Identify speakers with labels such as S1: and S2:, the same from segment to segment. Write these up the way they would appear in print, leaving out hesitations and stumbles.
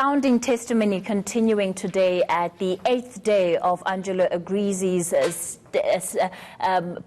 S1: Astounding testimony continuing today at the 8th day of Angelo Agrizi's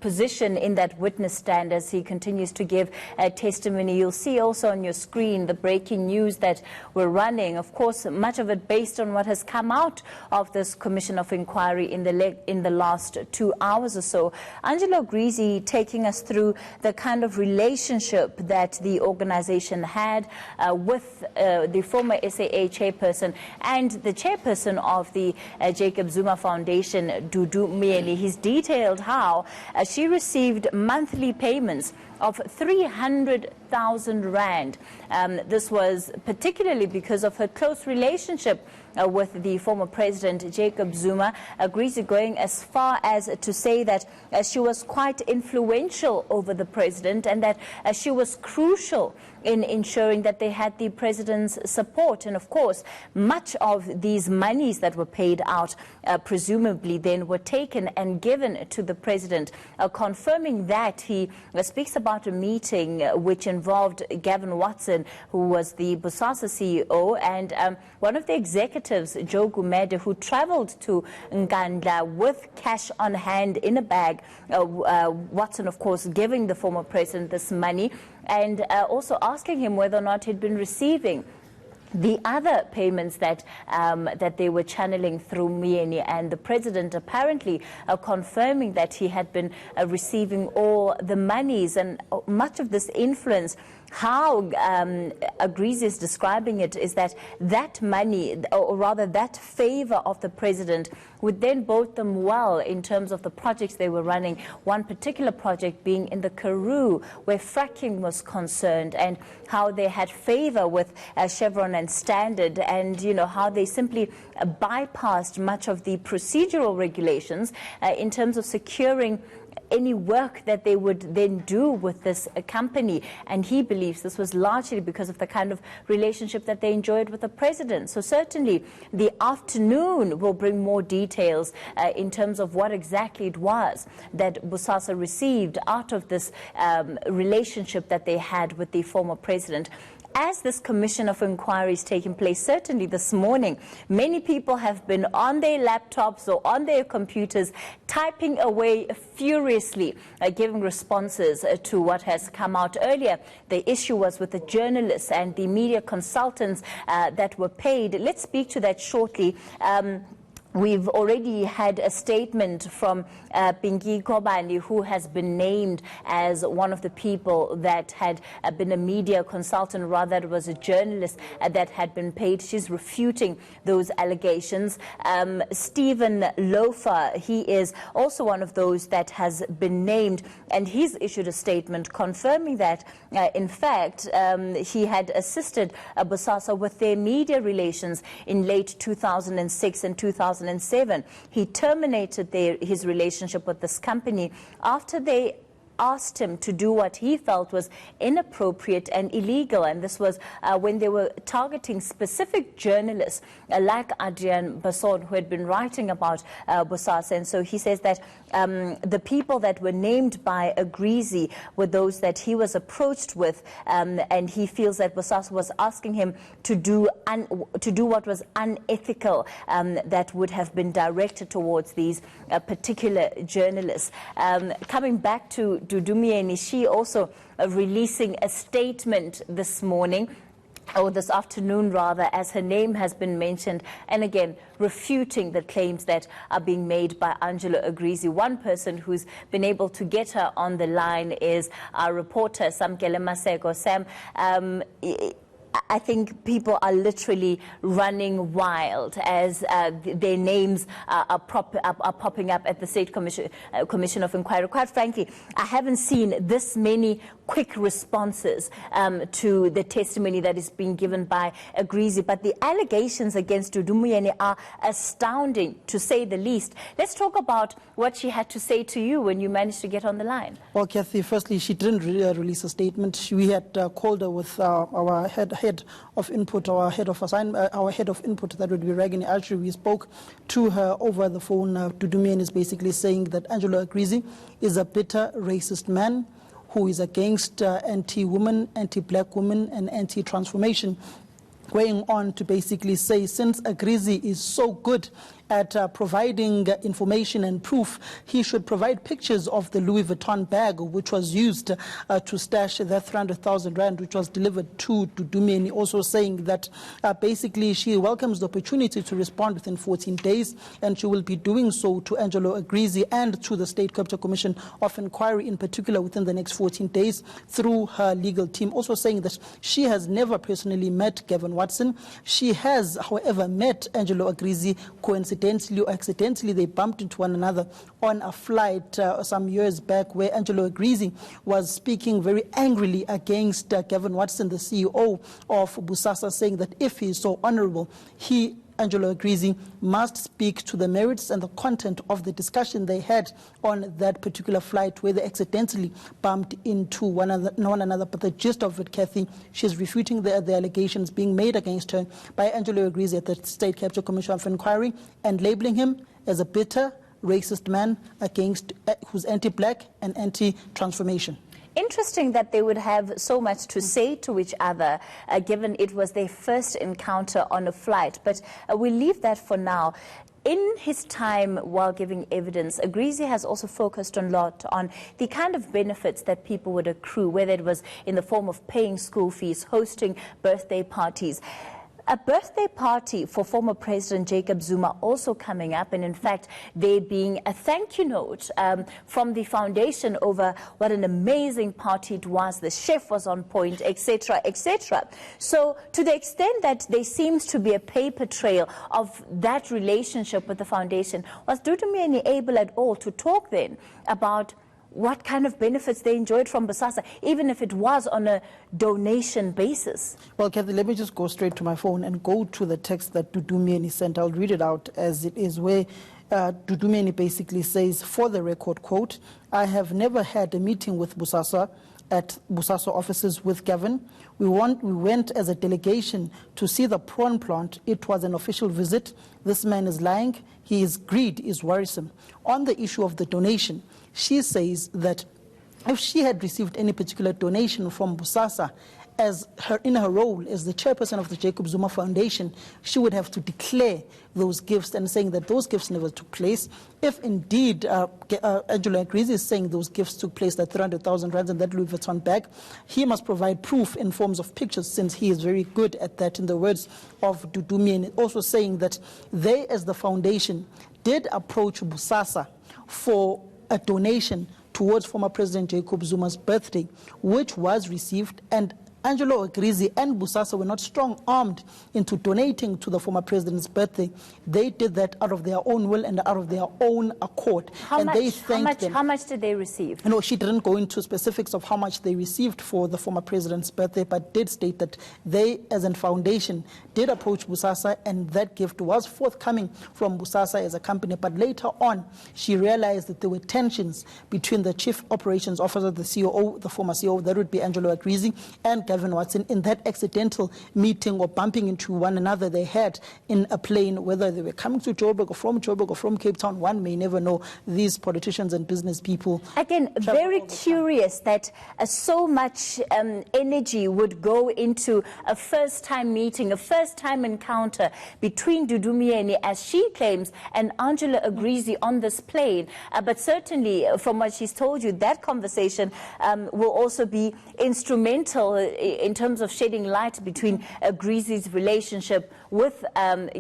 S1: position in that witness stand as he continues to give testimony. You'll see also on your screen the breaking news that we're running. Of course, much of it based on what has come out of this Commission of Inquiry in the last 2 hours or so. Angelo Agrizi taking us through the kind of relationship that the organization had with the former SAA chairperson and the chairperson of the Jacob Zuma Foundation, Dudu Myeni. He's detailed how she received monthly payments of 300,000 rand. This was particularly because of her close relationship with the former president, Jacob Zuma. Agrizi going as far as to say that she was quite influential over the president and that she was crucial in ensuring that they had the president's support. And of course, much of these monies that were paid out presumably then were taken and given to the president, confirming that he speaks about a meeting which involved Gavin Watson, who was the Bosasa CEO, and one of the executives, Joe Gumede, who traveled to Nkandla with cash on hand in a bag. Watson, of course, giving the former president this money and also asking him whether or not he'd been receiving the other payments that they were channeling through Myeni, and the president apparently confirming that he had been receiving all the monies. And much of this influence, how Agrizi is describing it, is that that money, or rather that favor of the president, would then bode them well in terms of the projects they were running. One particular project being in the Karoo, where fracking was concerned, and how they had favor with Chevron and Standard, and how they simply bypassed much of the procedural regulations in terms of securing any work that they would then do with this company. And he believes this was largely because of the kind of relationship that they enjoyed with the president. So certainly the afternoon will bring more details in terms of what exactly it was that Bosasa received out of this relationship that they had with the former president. As this Commission of Inquiry is taking place, certainly this morning, many people have been on their laptops or on their computers typing away furiously, giving responses to what has come out earlier. The issue was with the journalists and the media consultants that were paid. Let's speak to that shortly. We've already had a statement from Pinky Kobani, who has been named as one of the people that had been a media consultant, rather it was a journalist that had been paid. She's refuting those allegations. Stephen Lofa, he is also one of those that has been named, and he's issued a statement confirming that, in fact, he had assisted Bosasa with their media relations in late 2006 and 2007. He terminated his relationship with this company after they asked him to do what he felt was inappropriate and illegal. And this was when they were targeting specific journalists like Adrian Basson, who had been writing about Bosasa. And so he says that the people that were named by Agrizi were those that he was approached with, and he feels that Bosasa was asking him to do what was unethical, that would have been directed towards these particular journalists. Coming back to Dudu Myeni, she also releasing a statement this morning, or this afternoon rather, as her name has been mentioned, and again refuting the claims that are being made by Angelo Agrizi. One person who's been able to get her on the line is our reporter Samkele Maseko. Sam, I think people are literally running wild as their names are popping up at the State Commission of Inquiry. Quite frankly, I haven't seen this many quick responses to the testimony that is being given by Agrizi. But the allegations against Dudu Myeni are astounding, to say the least. Let's talk about what she had to say to you when you managed to get on the line.
S2: Well, Kathy, firstly, she didn't release a statement. We had called her with our head of input, our head of input, that would be Regani Alchi. We spoke to her over the phone. Dudu Myeni is basically saying that Angelo Agrizi is a bitter, racist man who is against anti-women, anti-black women, and anti-transformation. going on to basically say, since Agrizi is so good at providing information and proof, he should provide pictures of the Louis Vuitton bag which was used to stash that 300,000 rand which was delivered to Dudu Myeni, also saying that basically she welcomes the opportunity to respond within 14 days, and she will be doing so to Angelo Agrizi and to the State Capital Commission of Inquiry in particular within the next 14 days through her legal team, also saying that she has never personally met Gavin Watson. She has, however, met Angelo Agrizi coincidentally or accidentally. They bumped into one another on a flight some years back, where Angelo Agrizi was speaking very angrily against Gavin Watson, the CEO of Bosasa, saying that if he is so honorable, he, Angelo Agrizi, must speak to the merits and the content of the discussion they had on that particular flight, where they accidentally bumped into one another. But the gist of it, Kathy, she's refuting the allegations being made against her by Angelo Agrizi at the State Capital Commission of Inquiry and labeling him as a bitter, racist man who's anti-black and anti-transformation.
S1: Interesting that they would have so much to say to each other, given it was their first encounter on a flight. But we'll leave that for now. In his time while giving evidence, Agrizi has also focused a lot on the kind of benefits that people would accrue, whether it was in the form of paying school fees, hosting birthday parties. A birthday party for former President Jacob Zuma also coming up, and in fact there being a thank you note from the foundation over what an amazing party it was. The chef was on point, etc., etc. So to the extent that there seems to be a paper trail of that relationship with the foundation, was Dudu Myeni able at all to talk then about what kind of benefits they enjoyed from Bosasa, even if it was on a donation basis?
S2: Well, Kathy, let me just go straight to my phone and go to the text that Dudu Myeni sent. I'll read it out as it is, where Dudu Myeni basically says, for the record, quote, "I have never had a meeting with Bosasa at Bosasa offices with Gavin. We went as a delegation to see the prawn plant. It was an official visit. This man is lying. His greed is worrisome." On the issue of the donation, she says that if she had received any particular donation from Bosasa, in her role as the chairperson of the Jacob Zuma Foundation, she would have to declare those gifts, and saying that those gifts never took place. If indeed Angelo Agrizi is saying those gifts took place, that 300,000 rands and that Louis Vuitton bag, he must provide proof in forms of pictures, since he is very good at that, in the words of Dudu Myeni. Also saying that they, as the foundation, did approach Bosasa for a donation towards former President Jacob Zuma's birthday, which was received, and Angelo Agrizi and Bosasa were not strong-armed into donating to the former president's birthday. They did that out of their own will and out of their own accord. How
S1: much did they receive?
S2: No, she didn't go into specifics of how much they received for the former president's birthday, but did state that they, as a foundation, did approach Bosasa, and that gift was forthcoming from Bosasa as a company. But later on, she realized that there were tensions between the chief operations officer, the COO, the former COO, that would be Angelo Agrizi, and Gavin Watson, in that accidental meeting or bumping into one another they had in a plane, whether they were coming to Joburg or from Cape Town. One may never know. These politicians and business people.
S1: Again, very curious that so much energy would go into a first-time meeting, a first-time encounter between Dudu Myeni, as she claims, and Angelo Agrizi on this plane. But certainly, from what she's told you, that conversation will also be instrumental in terms of shedding light between Agrizi's relationship with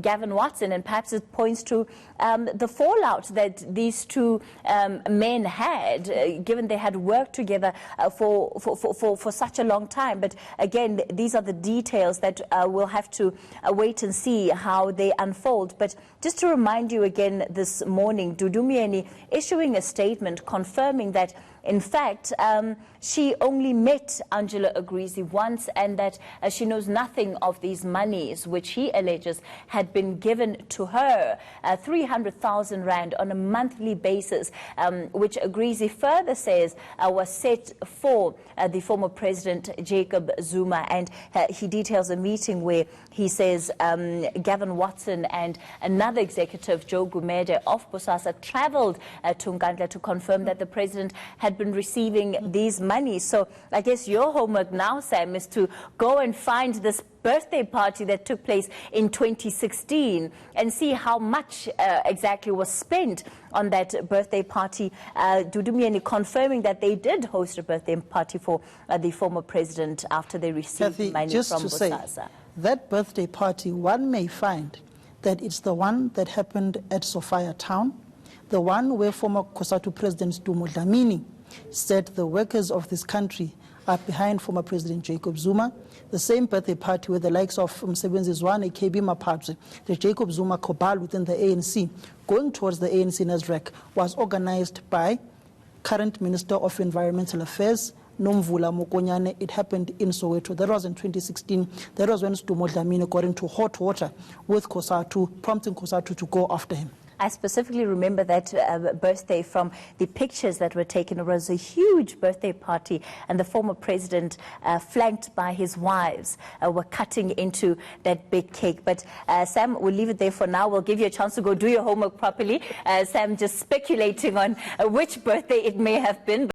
S1: Gavin Watson, and perhaps it points to the fallout that these two men had, given they had worked together for such a long time. But again, these are the details that we'll have to wait and see how they unfold. But just to remind you again this morning, Dudu Myeni issuing a statement confirming that in fact, she only met Angelo Agrizi once, and that she knows nothing of these monies, which he alleges had been given to her, 300,000 rand on a monthly basis, which Agrizi further says was set for the former President Jacob Zuma. And he details a meeting where he says Gavin Watson and another executive, Joe Gumede of Bosasa, traveled to Nkandla to confirm that the president had had been receiving these monies. So I guess your homework now, Sam, is to go and find this birthday party that took place in 2016 and see how much exactly was spent on that birthday party. Dudu Myeni confirming that they did host a birthday party for the former president after they received money from Bosasa.
S2: That birthday party, one may find that it's the one that happened at Sophia Town, the one where former COSATU President Dudu Myeni said the workers of this country are behind former President Jacob Zuma. The same birthday party where the likes of Msebenzi Zwane, KB Mapatse, the Jacob Zuma cabal within the ANC, going towards the ANC Nasrec, was organized by current Minister of Environmental Affairs, Nomvula Mokonyane. It happened in Soweto. That was in 2016. That was when Dudu Myeni got into hot water with COSATU, prompting COSATU to go after him.
S1: I specifically remember that birthday from the pictures that were taken. It was a huge birthday party, and the former president, flanked by his wives, were cutting into that big cake. But Sam, we'll leave it there for now. We'll give you a chance to go do your homework properly. Sam, just speculating on which birthday it may have been.